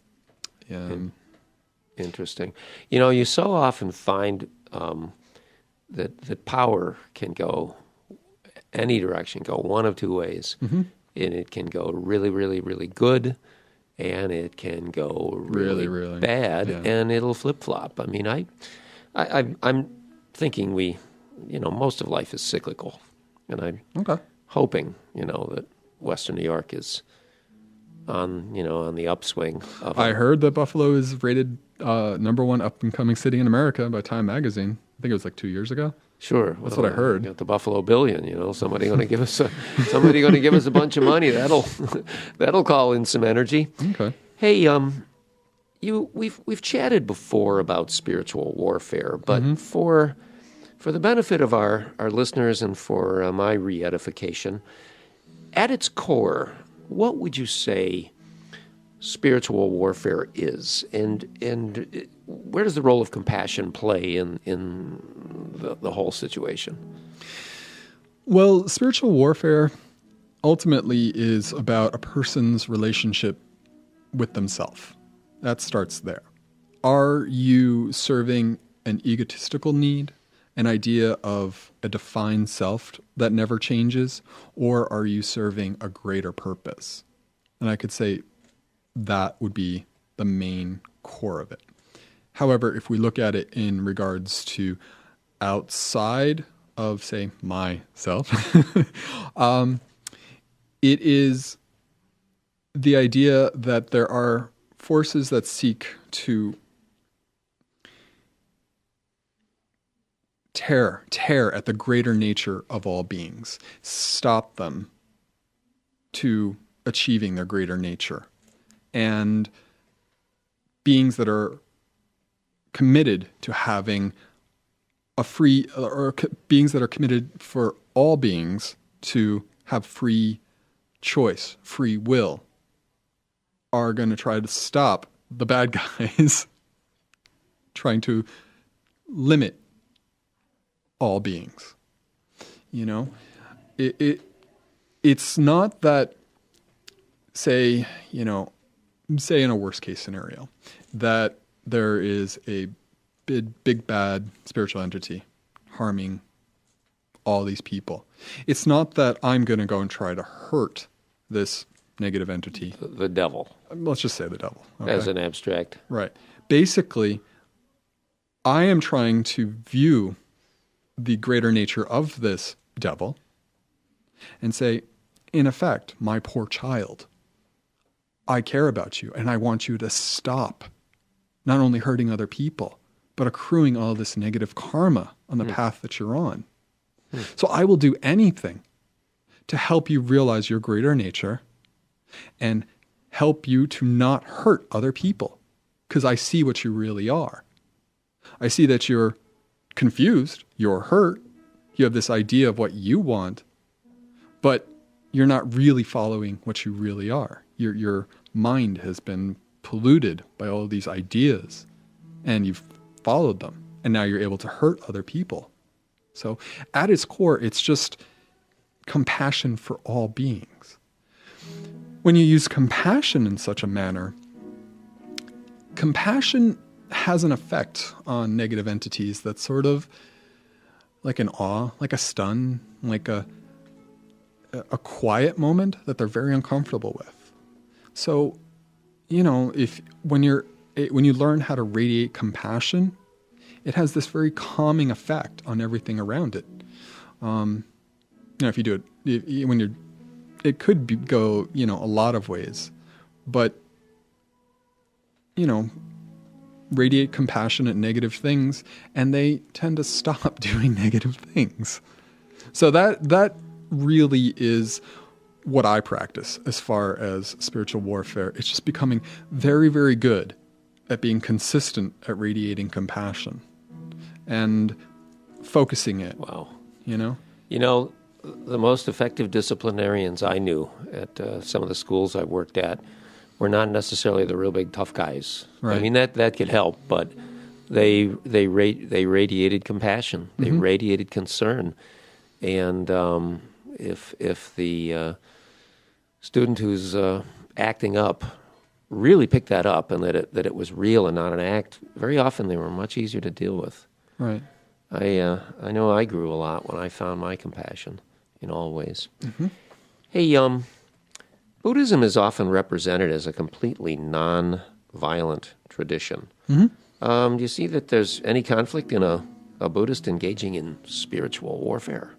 D: Interesting. You so often find that power can go any direction, go one of two ways. Mm-hmm. And it can go really, really, really good, and it can go really, really bad, yeah. And it'll flip-flop. I mean, I'm thinking most of life is cyclical, and I'm hoping, that Western New York is on the upswing.
G: I heard that Buffalo is rated #1 up-and-coming city in America by Time Magazine. I think it was like 2 years ago.
D: Sure,
G: that's what I heard.
D: The Buffalo Billion, somebody going to give us a bunch of money. That'll call in some energy.
G: Okay.
D: Hey, we've chatted before about spiritual warfare, but for the benefit of our listeners and for my re-edification, at its core, what would you say spiritual warfare is, and where does the role of compassion play in the whole situation?
G: Well, spiritual warfare ultimately is about a person's relationship with themselves. That starts there. Are you serving an egotistical need, an idea of a defined self that never changes, or are you serving a greater purpose? And I could say that would be the main core of it. However, if we look at it in regards to outside of, say, myself, it is the idea that there are forces that seek to tear at the greater nature of all beings, stop them to achieving their greater nature. And beings that are committed to having a free, or beings that are committed for all beings to have free choice, free will, are going to try to stop the bad guys trying to limit all beings. You know, it's not that, say in a worst case scenario, that there is a big bad spiritual entity harming all these people. It's not that I'm going to go and try to hurt this negative entity.
D: The devil.
G: Let's just say the devil. Okay?
D: As an abstract.
G: Right. Basically, I am trying to view the greater nature of this devil and say, in effect, my poor child, I care about you and I want you to stop not only hurting other people, but accruing all this negative karma on the path that you're on. So I will do anything to help you realize your greater nature and help you to not hurt other people, because I see what you really are. I see that you're confused, you're hurt, you have this idea of what you want, but you're not really following what you really are. Your mind has been polluted by all of these ideas, and you've followed them, and now you're able to hurt other people. So at its core, it's just compassion for all beings. When you use compassion in such a manner, compassion has an effect on negative entities that's sort of like an awe, like a stun, like a quiet moment that they're very uncomfortable with. So, when you learn how to radiate compassion, it has this very calming effect on everything around it. If you do it, it could go, a lot of ways, but, radiate compassion at negative things, and they tend to stop doing negative things. So that really is what I practice as far as spiritual warfare. It's just becoming very, very good at being consistent at radiating compassion and focusing it.
D: Wow.
G: The
D: most effective disciplinarians I knew at some of the schools I worked at were not necessarily the real big tough guys.
G: Right.
D: I mean, that could help, but they radiated compassion. They radiated concern. And if the student who's acting up really picked that up and that it was real and not an act, very often they were much easier to deal with.
G: Right.
D: I know I grew a lot when I found my compassion in all ways.
G: Mm-hmm.
D: Hey, Buddhism is often represented as a completely non-violent tradition.
G: Mm-hmm.
D: Do you see that there's any conflict in a Buddhist engaging in spiritual warfare?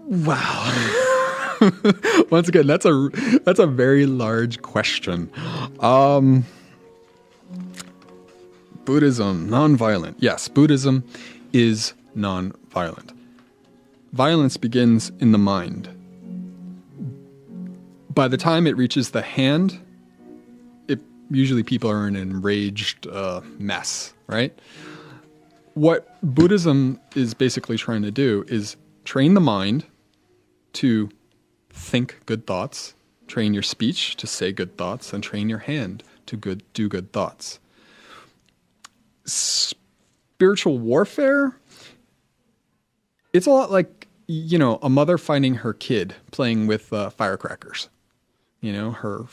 G: Wow. Once again, that's a very large question. Buddhism, non-violent. Yes, Buddhism is non-violent. Violence begins in the mind. By the time it reaches the hand, usually people are in an enraged mess, right? What Buddhism is basically trying to do is train the mind to think good thoughts, train your speech to say good thoughts, and train your hand to do good thoughts. Spiritual warfare, it's a lot like, a mother finding her kid playing with firecrackers. Her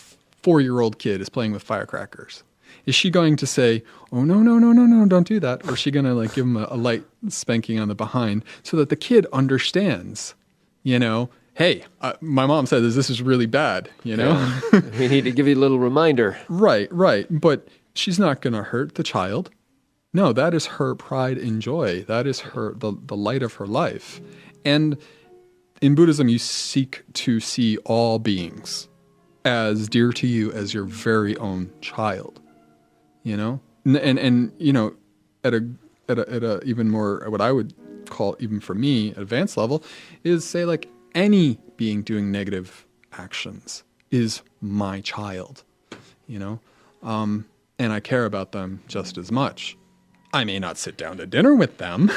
G: 4-year-old kid is playing with firecrackers. Is she going to say, oh, no, don't do that? Or is she going to give him a light spanking on the behind so that the kid understands, hey, my mom said this is really bad,
D: Yeah. We need to give you a little reminder.
G: Right. But she's not going to hurt the child. No, that is her pride and joy. That is the light of her life. And in Buddhism, you seek to see all beings as dear to you as your very own child, you know? And you know, at a even more, what I would call, even for me, advanced level, is say like any being doing negative actions is my child, you know? And I care about them just as much. I may not sit down to dinner with them.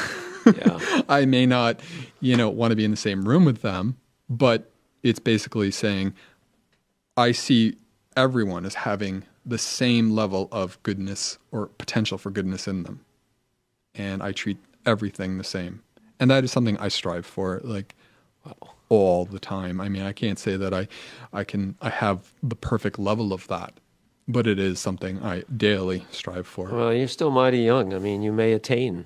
D: Yeah.
G: I may not, you know, want to be in the same room with them, but it's basically saying I see everyone as having the same level of goodness or potential for goodness in them. And I treat everything the same. And that is something I strive for, like, all the time. I mean, I can't say that I have the perfect level of that, but it is something I daily strive for.
D: Well, you're still mighty young. I mean, you may attain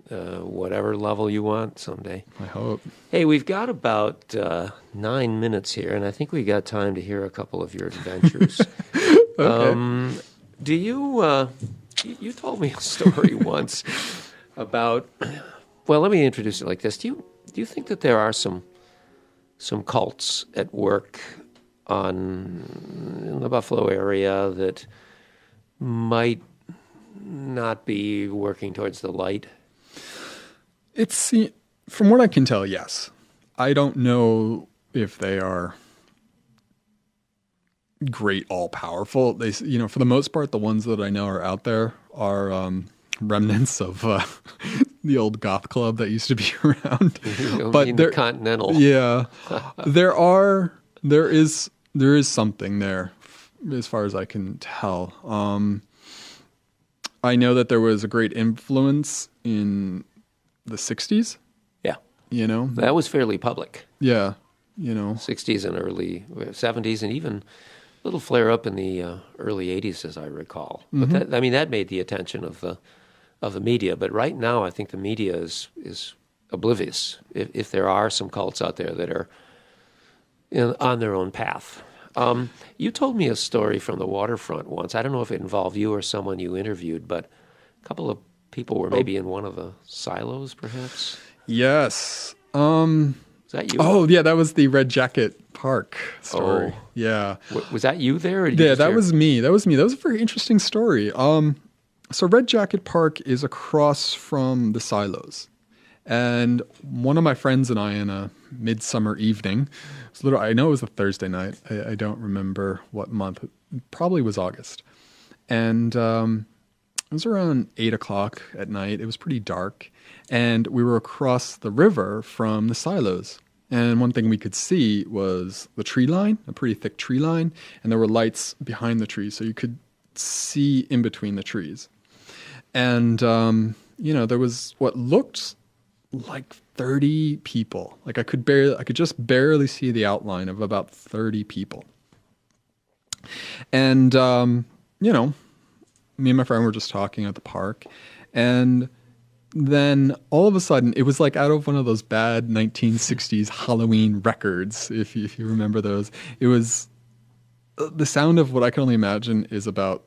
D: whatever level you want someday.
G: I hope.
D: Hey, we've got about 9 minutes here, and I think we got time to hear a couple of your adventures.
G: Okay.
D: Do you, you told me a story once about, well, let me introduce it like this. Do you think that there are some cults at work in the Buffalo area that might not be working towards the light?
G: It's, from what I can tell, yes. I don't know if they are great, all-powerful. They, you know, for the most part, the ones that I know are out there are remnants of the old goth club that used to be around.
D: But the Continental.
G: Yeah, there is something there, as far as I can tell. I know that there was a great influence in the 60s.
D: Yeah.
G: You know?
D: That was fairly public.
G: Yeah. You know? 60s
D: and early 70s, and even a little flare up in the early 80s, as I recall. But that made the attention of the media. But right now, I think the media is oblivious if there are some cults out there that are on their own path. You told me a story from the waterfront once. I don't know if it involved you or someone you interviewed, but a couple of people were maybe in one of the silos, perhaps?
G: Yes.
D: Is that you?
G: Oh, yeah, that was the Red Jacket Park story.
D: Oh.
G: Yeah.
D: Was that you there? Or did
G: Yeah,
D: you
G: that was me. That was a very interesting story. So Red Jacket Park is across from the silos. And one of my friends and I, in a midsummer evening, I know it was a Thursday night. I don't remember what month. It probably was August. And it was around 8 o'clock at night. It was pretty dark. And we were across the river from the silos. And one thing we could see was the tree line, a pretty thick tree line. And there were lights behind the trees, so you could see in between the trees. And, you know, there was what looked like 30 people. Like I could just barely see the outline of about 30 people. And, you know, me and my friend were just talking at the park, and then all of a sudden, it was like out of one of those bad 1960s Halloween records, if you remember those. It was the sound of what I can only imagine is about,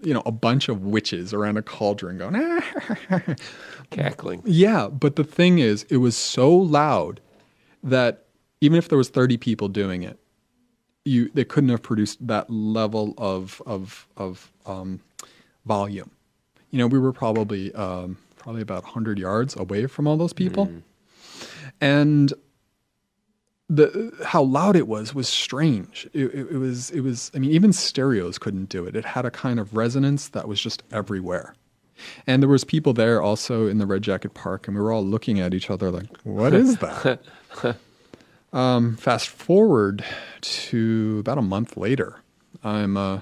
G: you know, a bunch of witches around a cauldron going,
D: cackling.
G: Yeah, but the thing is, it was so loud that even if there was 30 people doing it, they couldn't have produced that level of volume. You know, we were probably about 100 yards away from all those people. And how loud it was strange. It was, I mean, even stereos couldn't do it. It had a kind of resonance that was just everywhere. And there was people there also in the Red Jacket Park, and we were all looking at each other like, what is that? Fast forward to about a month later, I'm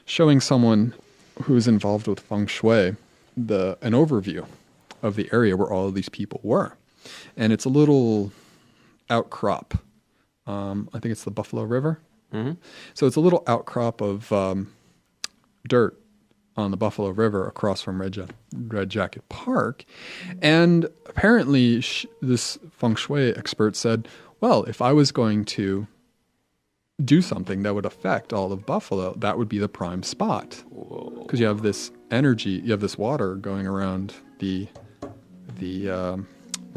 G: showing someone who's involved with feng shui an overview of the area where all of these people were. And it's a little outcrop. I think it's the Buffalo River. Mm-hmm. So it's a little outcrop of dirt on the Buffalo River across from Red Jacket Park. And apparently this feng shui expert said, well, if I was going to do something that would affect all of Buffalo, that would be the prime spot. Because you have this energy, you have this water going around the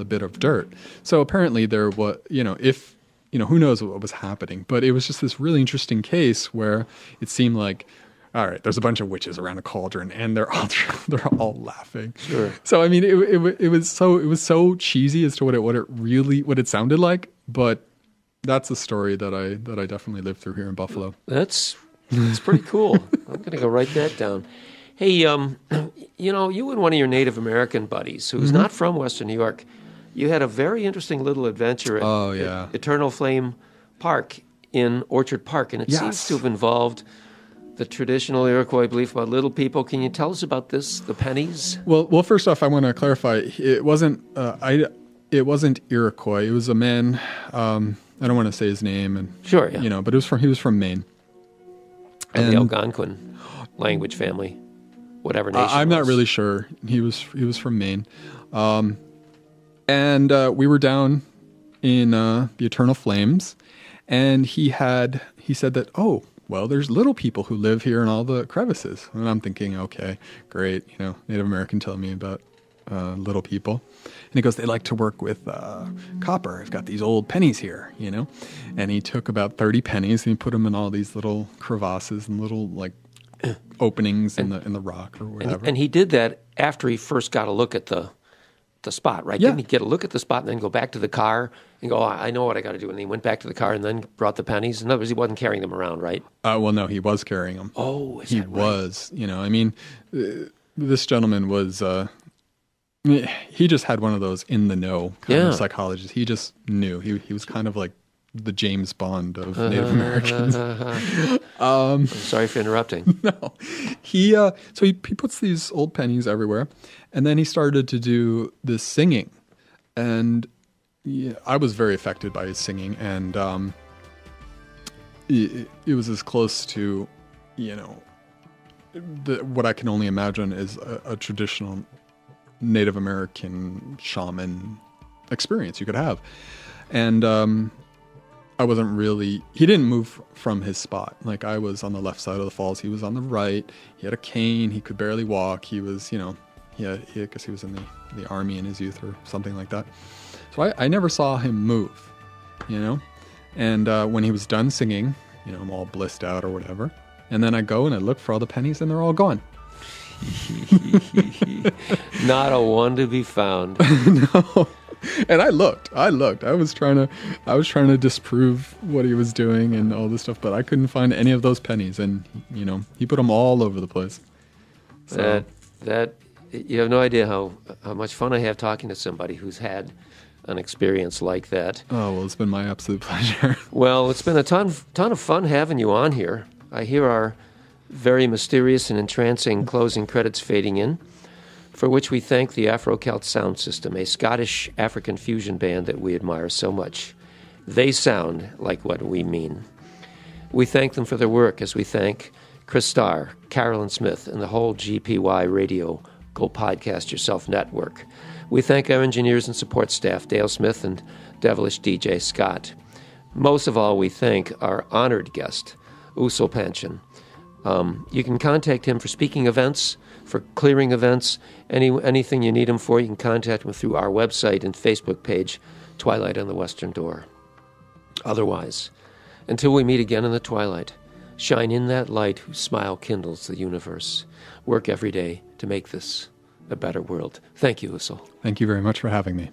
G: bit of dirt. So apparently there was, you know, if who knows what was happening. But it was just this really interesting case where it seemed like, all right, there's a bunch of witches around a cauldron, and they're all laughing.
D: Sure.
G: So I mean, it was so cheesy as to what it sounded like, but that's a story that I definitely lived through here in Buffalo.
D: That's pretty cool. I'm going to go write that down. Hey, you and one of your Native American buddies, who's not from Western New York, you had a very interesting little adventure at Eternal Flame Park in Orchard Park, and it seems to have involved the traditional Iroquois belief about little people. Can you tell us about this, the pennies?
G: Well, first off, I want to clarify. It wasn't Iroquois. It was a man. I don't want to say his name, and
D: sure, yeah.
G: But he was from Maine.
D: And the Algonquin language family, whatever nation.
G: I'm not really sure. He was from Maine, and we were down in the Eternal Flames, and he said that, oh, well, there's little people who live here in all the crevices. And I'm thinking, okay, great. Native American telling me about little people. And he goes, they like to work with copper. I've got these old pennies here, And he took about 30 pennies and he put them in all these little crevasses and little openings in the rock or whatever.
D: And he did that after he first got a look at the spot, right?
G: Yeah.
D: Didn't he get a look at the spot and then go back to the car and go, I know what I got to do. And he went back to the car and then brought the pennies. In other words, he wasn't carrying them around, right?
G: Well, no, he was carrying them.
D: Oh,
G: he was. I mean, this gentleman was. He just had one of those in the know kind of psychologists. He just knew. He was kind of like the James Bond of Native Americans.
D: I'm sorry for interrupting.
G: No, so he puts these old pennies everywhere, and then he started to do this singing, and I was very affected by his singing, and it was as close to, what I can only imagine is a traditional Native American shaman experience you could have. And I wasn't really, he didn't move from his spot. Like, I was on the left side of the falls, he was on the right. He had a cane, he could barely walk. He was, I guess he was in the army in his youth or something like that. So I never saw him move, And when he was done singing, I'm all blissed out or whatever. And then I go and I look for all the pennies and they're all gone.
D: Not a one to be found.
G: No. And I looked. I was trying to disprove what he was doing and all this stuff, but I couldn't find any of those pennies. And he put them all over the place. So.
D: That you have no idea how much fun I have talking to somebody who's had an experience like that.
G: Oh, well, it's been my absolute pleasure.
D: Well, it's been a ton of fun having you on here. I hear our very mysterious and entrancing closing credits fading in, for which we thank the Afro-Celt Sound System, a Scottish African fusion band that we admire so much. They sound like what we mean. We thank them for their work, as we thank Chris Starr, Carolyn Smith, and the whole GPY Radio Go Podcast Yourself network. We thank our engineers and support staff, Dale Smith and Devilish DJ Scott. Most of all, we thank our honored guest, Usel Panchen. You can contact him for speaking events, for clearing events, anything you need him for. You can contact him through our website and Facebook page, Twilight on the Western Door. Otherwise, until we meet again in the twilight, shine in that light whose smile kindles the universe. Work every day to make this a better world. Thank you, Usel.
G: Thank you very much for having me.